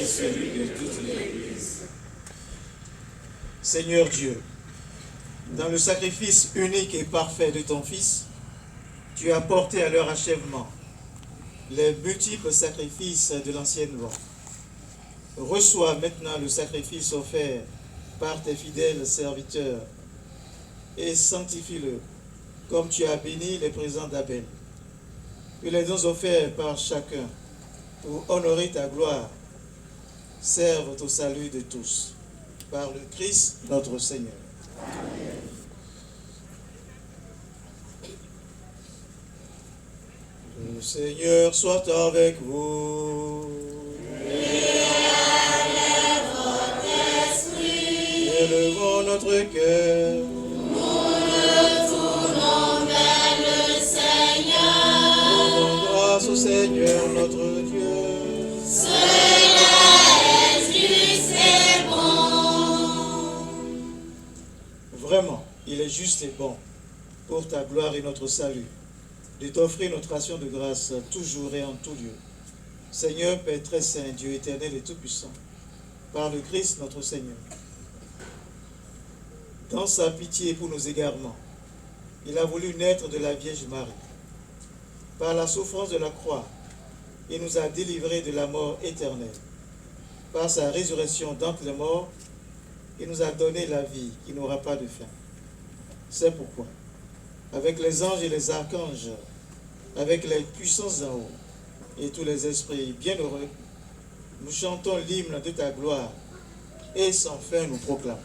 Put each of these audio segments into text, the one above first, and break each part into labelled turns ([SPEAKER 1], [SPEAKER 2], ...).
[SPEAKER 1] celui de toute l'Église.
[SPEAKER 2] Seigneur Dieu, dans le sacrifice unique et parfait de ton Fils, tu as porté à leur achèvement les multiples sacrifices de l'ancienne loi. Reçois maintenant le sacrifice offert par tes fidèles serviteurs et sanctifie-le comme tu as béni les présents d'Abel. Que les dons offerts par chacun pour honorer ta gloire servent au salut de tous. Par le Christ notre Seigneur.
[SPEAKER 1] Amen.
[SPEAKER 2] Le Seigneur soit avec vous.
[SPEAKER 3] Et avec votre esprit.
[SPEAKER 2] Élevons notre cœur.
[SPEAKER 3] Nous le tournons vers le Seigneur.
[SPEAKER 2] Rendons grâce au Seigneur notre Dieu.
[SPEAKER 3] Cela est juste et bon.
[SPEAKER 2] Vraiment, il est juste et bon, pour ta gloire et notre salut, de t'offrir notre ration de grâce toujours et en tout lieu. Seigneur, Père très saint, Dieu éternel et tout-puissant, par le Christ notre Seigneur. Dans sa pitié pour nos égarements, il a voulu naître de la Vierge Marie. Par la souffrance de la croix, il nous a délivrés de la mort éternelle. Par sa résurrection d'entre les morts, il nous a donné la vie qui n'aura pas de fin. C'est pourquoi, avec les anges et les archanges, avec les puissances en haut et tous les esprits bienheureux, nous chantons l'hymne de ta gloire et sans fin nous proclamons.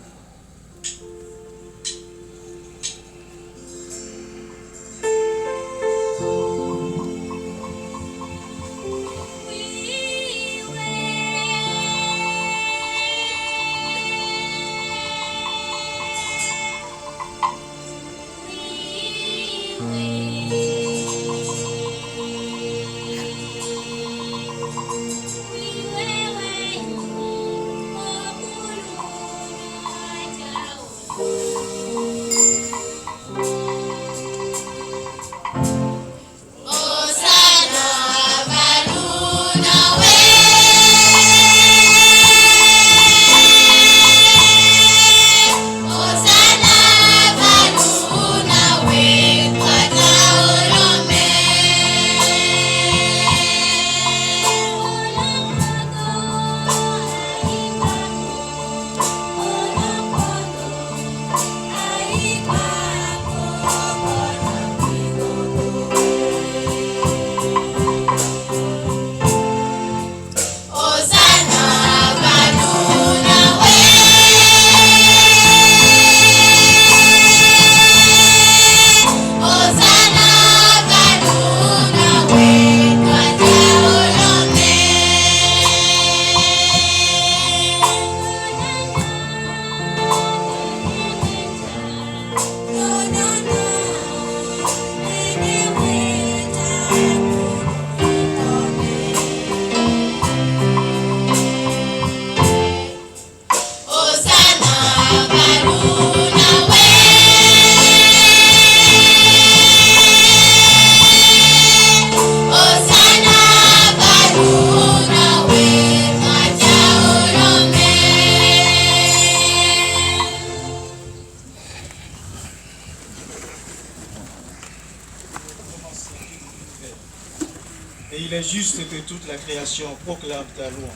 [SPEAKER 2] Et il est juste que toute la création proclame ta louange.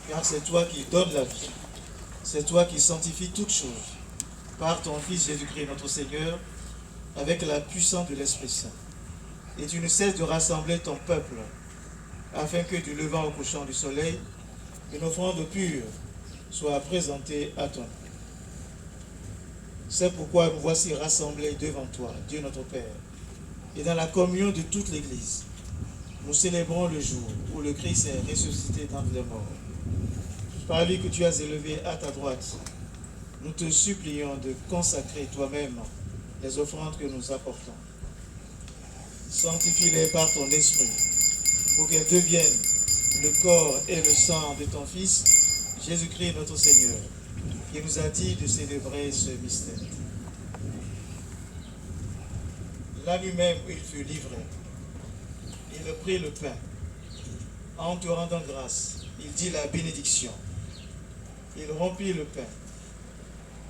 [SPEAKER 2] Car c'est toi qui donnes la vie. C'est toi qui sanctifies toutes choses. Par ton Fils Jésus-Christ notre Seigneur, avec la puissance de l'Esprit Saint. Et tu ne cesses de rassembler ton peuple, afin que du levant au couchant du soleil, une offrande pure soit présentée à ton nom. C'est pourquoi nous voici rassemblés devant toi, Dieu notre Père, et dans la communion de toute l'Église. Nous célébrons le jour où le Christ est ressuscité d'entre les morts. Par lui que tu as élevé à ta droite, nous te supplions de consacrer toi-même les offrandes que nous apportons. Sanctifie-les par ton esprit, pour qu'elles deviennent le corps et le sang de ton Fils, Jésus-Christ notre Seigneur, qui nous a dit de célébrer ce mystère. La nuit même où il fut livré, il prit le pain. En te rendant grâce, il dit la bénédiction. Il rompit le pain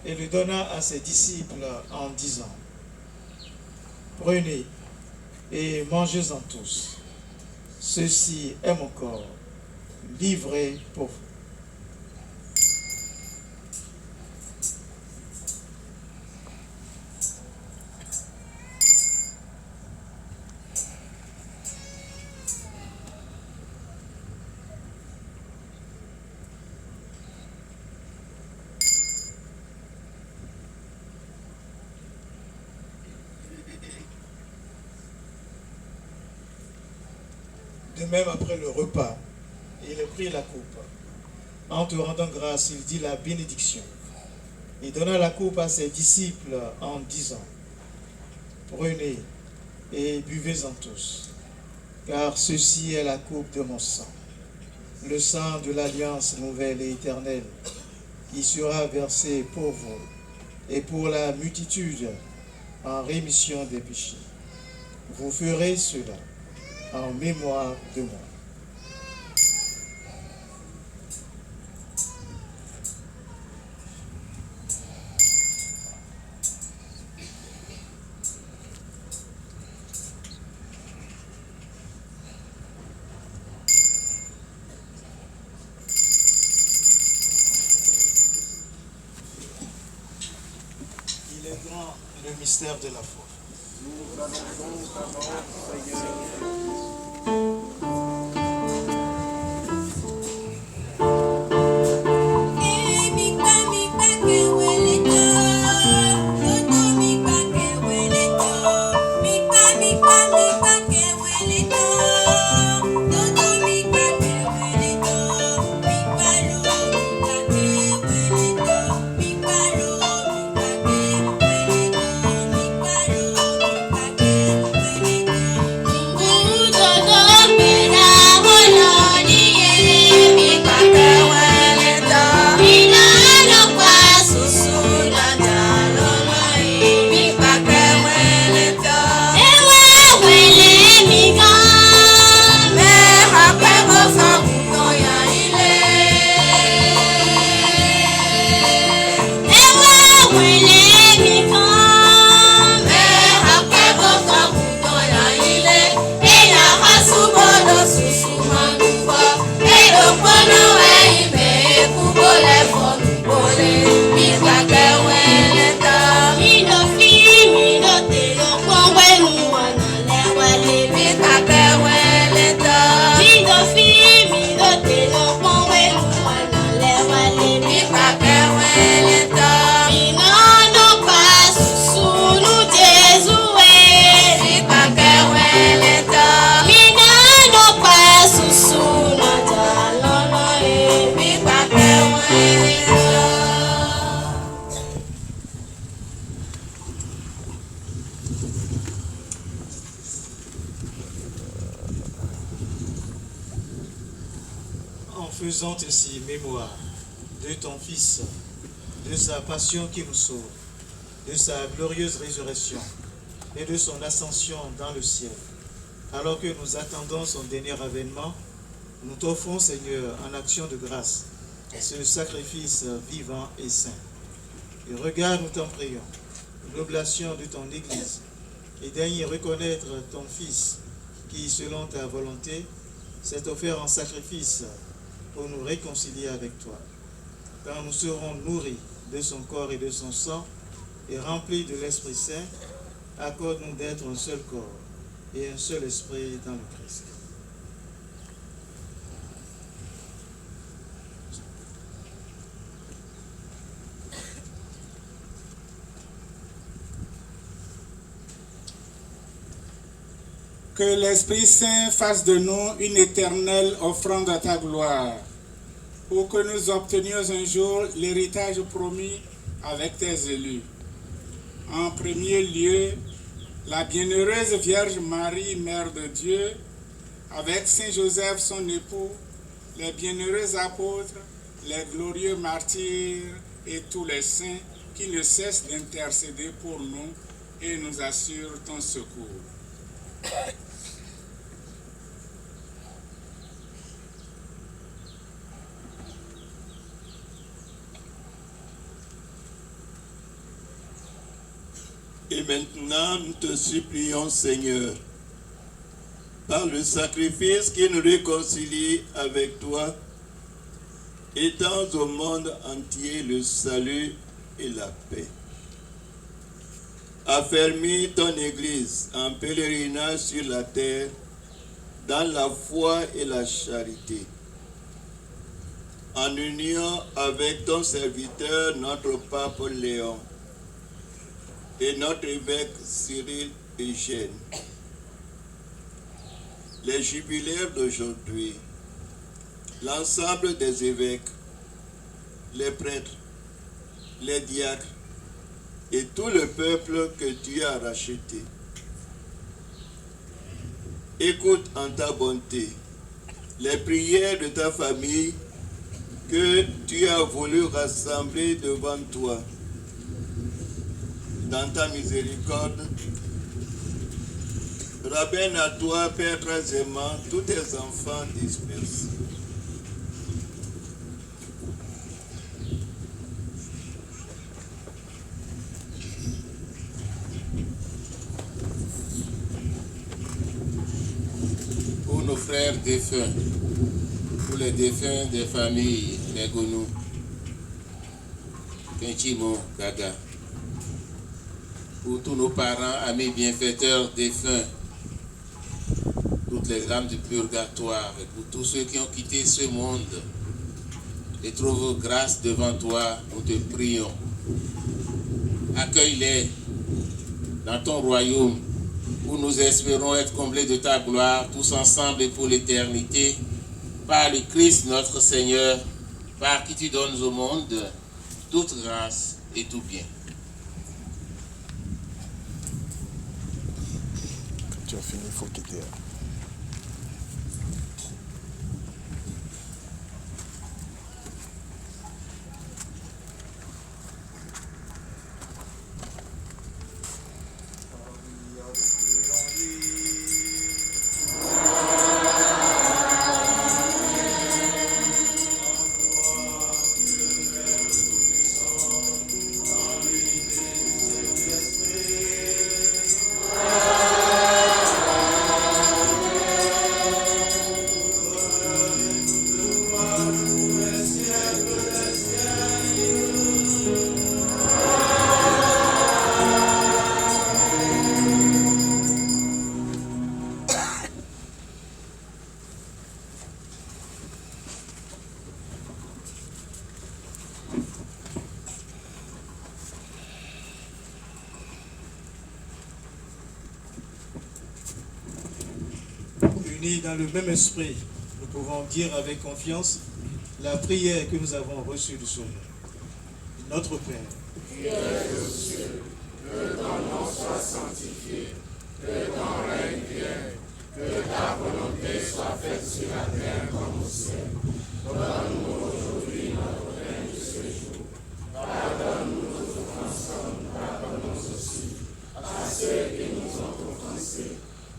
[SPEAKER 2] et le donna à ses disciples en disant, prenez et mangez-en tous. Ceci est mon corps, livré pour vous. De même, après le repas, il prit la coupe. En te rendant grâce, il dit la bénédiction. Il donna la coupe à ses disciples en disant, prenez et buvez-en tous, car ceci est la coupe de mon sang, le sang de l'alliance nouvelle et éternelle, qui sera versé pour vous et pour la multitude en rémission des péchés. Vous ferez cela en mémoire de moi. Il est grand le mystère de la foi.
[SPEAKER 1] Nous allons donc d'abord, Seigneur,
[SPEAKER 2] faisant ainsi mémoire de ton Fils, de sa passion qui nous sauve, de sa glorieuse résurrection et de son ascension dans le ciel. Alors que nous attendons son dernier avènement, nous t'offrons, Seigneur, en action de grâce, ce sacrifice vivant et saint. Et regarde, nous t'en prions, l'oblation de ton Église, et daigne reconnaître ton Fils, qui, selon ta volonté, s'est offert en sacrifice pour nous réconcilier avec toi. Quand nous serons nourris de son corps et de son sang, et remplis de l'Esprit Saint, accorde-nous d'être un seul corps et un seul esprit dans le Christ.
[SPEAKER 4] Que l'Esprit Saint fasse de nous une éternelle offrande à ta gloire, pour que nous obtenions un jour l'héritage promis avec tes élus. En premier lieu, la bienheureuse Vierge Marie, Mère de Dieu, avec Saint Joseph, son époux, les bienheureux apôtres, les glorieux martyrs et tous les saints qui ne cessent d'intercéder pour nous et nous assurent ton secours.
[SPEAKER 5] Et maintenant, nous te supplions, Seigneur, par le sacrifice qui nous réconcilie avec toi, étends au monde entier le salut et la paix. Affermis ton Église en pèlerinage sur la terre, dans la foi et la charité, en union avec ton serviteur, notre pape Léon, et notre évêque Cyril Eugène. Les jubilaires d'aujourd'hui, l'ensemble des évêques, les prêtres, les diacres et tout le peuple que tu as racheté. Écoute en ta bonté les prières de ta famille que tu as voulu rassembler devant toi. Dans ta miséricorde, ramène à toi, Père très aimant, tous tes enfants dispersés.
[SPEAKER 6] Pour nos frères défunts, pour les défunts des familles Negonou, Kenchimo, Gaga, pour tous nos parents, amis bienfaiteurs défunts, toutes les âmes du purgatoire, et pour tous ceux qui ont quitté ce monde et trouvent grâce devant toi, nous te prions. Accueille-les dans ton royaume, où nous espérons être comblés de ta gloire, tous ensemble et pour l'éternité, par le Christ notre Seigneur, par qui tu donnes au monde toute grâce et tout bien.
[SPEAKER 1] Quand tu as fini, il faut quitter.
[SPEAKER 2] Unis dans le même esprit, nous pouvons dire avec confiance la prière que nous avons reçue du Seigneur. Notre Père,
[SPEAKER 3] Qui es aux cieux, que ton nom soit sanctifié, que ton règne vienne, que ta volonté soit faite sur la terre comme au ciel. Donne-nous aujourd'hui notre pain de ce jour. Pardonne-nous nos offenses comme nous pardonnons aussi à ceux qui nous ont offensés.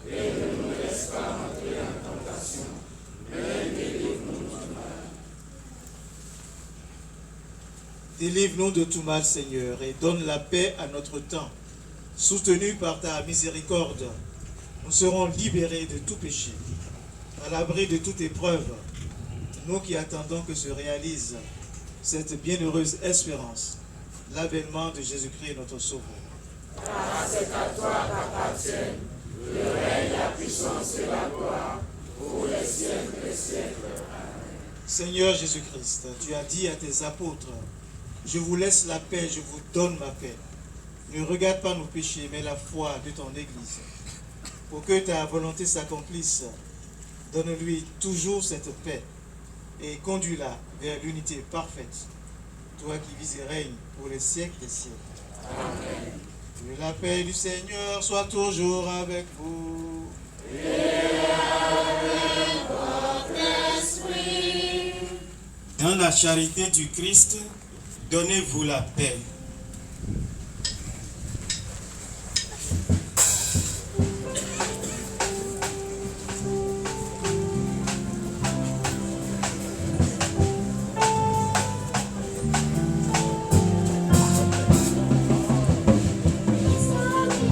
[SPEAKER 3] Et ne nous laisse pas entrer en tentation, mais délivre-nous du mal.
[SPEAKER 2] délivre-nous de tout mal, Seigneur, et donne la paix à notre temps. Soutenus par ta miséricorde, nous serons libérés de tout péché, à l'abri de toute épreuve, nous qui attendons que se réalise cette bienheureuse espérance, l'avènement de Jésus-Christ notre Sauveur.
[SPEAKER 3] Car c'est à toi qu'appartiennent le règne, la puissance et la gloire pour les siècles des siècles. Amen.
[SPEAKER 2] Seigneur Jésus-Christ, tu as dit à tes apôtres, je vous laisse la paix, je vous donne ma paix. Ne regarde pas nos péchés, mais la foi de ton Église. Pour que ta volonté s'accomplisse, donne-lui toujours cette paix et conduis-la vers l'unité parfaite. Toi qui vis et règnes pour les siècles des siècles.
[SPEAKER 3] Amen.
[SPEAKER 2] Que la paix du Seigneur soit toujours avec vous.
[SPEAKER 3] Et avec votre esprit.
[SPEAKER 2] Dans la charité du Christ, donnez-vous la paix.
[SPEAKER 3] Salut.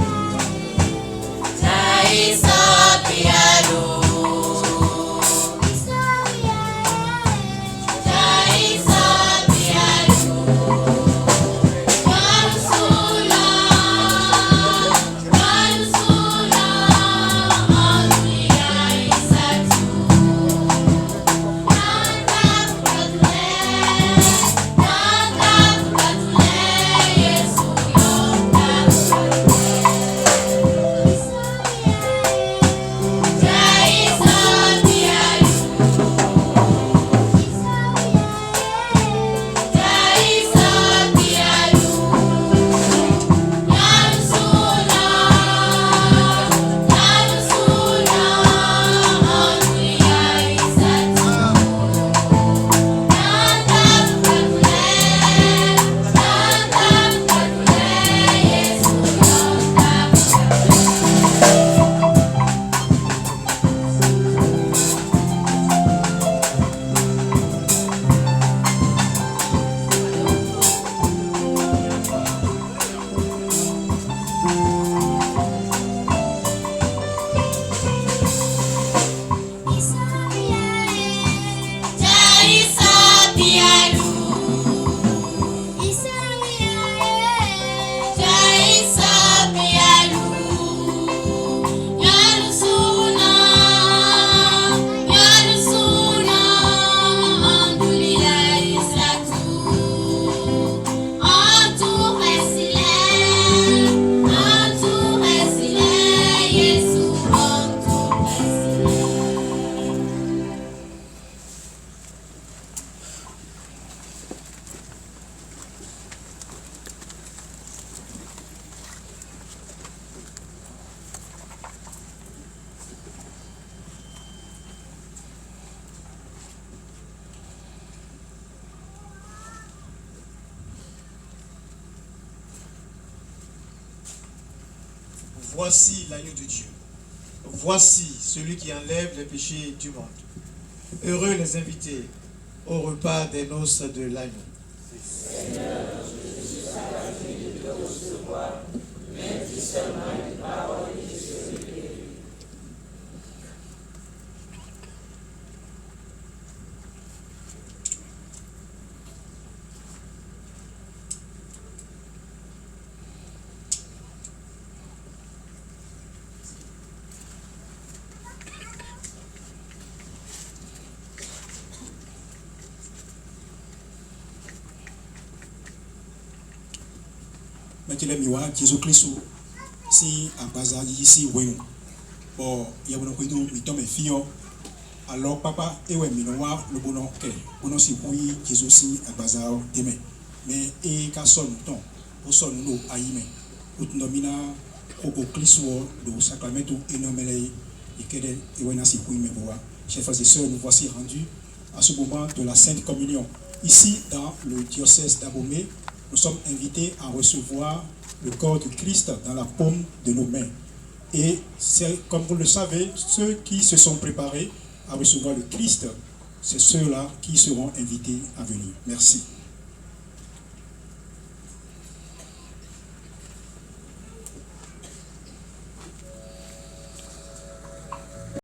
[SPEAKER 2] voici l'agneau de Dieu. Voici celui qui enlève les péchés du monde. Heureux les invités au repas des noces de l'agneau.
[SPEAKER 3] Seigneur, je suis ravi de te recevoir, mais dis seulement une parole et je serai guéri.
[SPEAKER 7] Makile miwa Jesu Kristo si agbaza si wenu bo ya wono ko idu mi to me fio alors papa ewe mi no wa lo bono ke bono si hui Jesu si agbaza o deme me e ka son ton o son no ayime utnomina ko Kristo do sacramento enomele et que ewe na si hui me boa. Chers frères et sœurs, nous voici rendus à ce moment de la Sainte Communion. Ici, dans le diocèse d'Abomey, nous sommes invités à recevoir le corps du Christ dans la paume de nos mains. Et c'est, comme vous le savez, ceux qui se sont préparés à recevoir le Christ, c'est ceux-là qui seront invités à venir. Merci.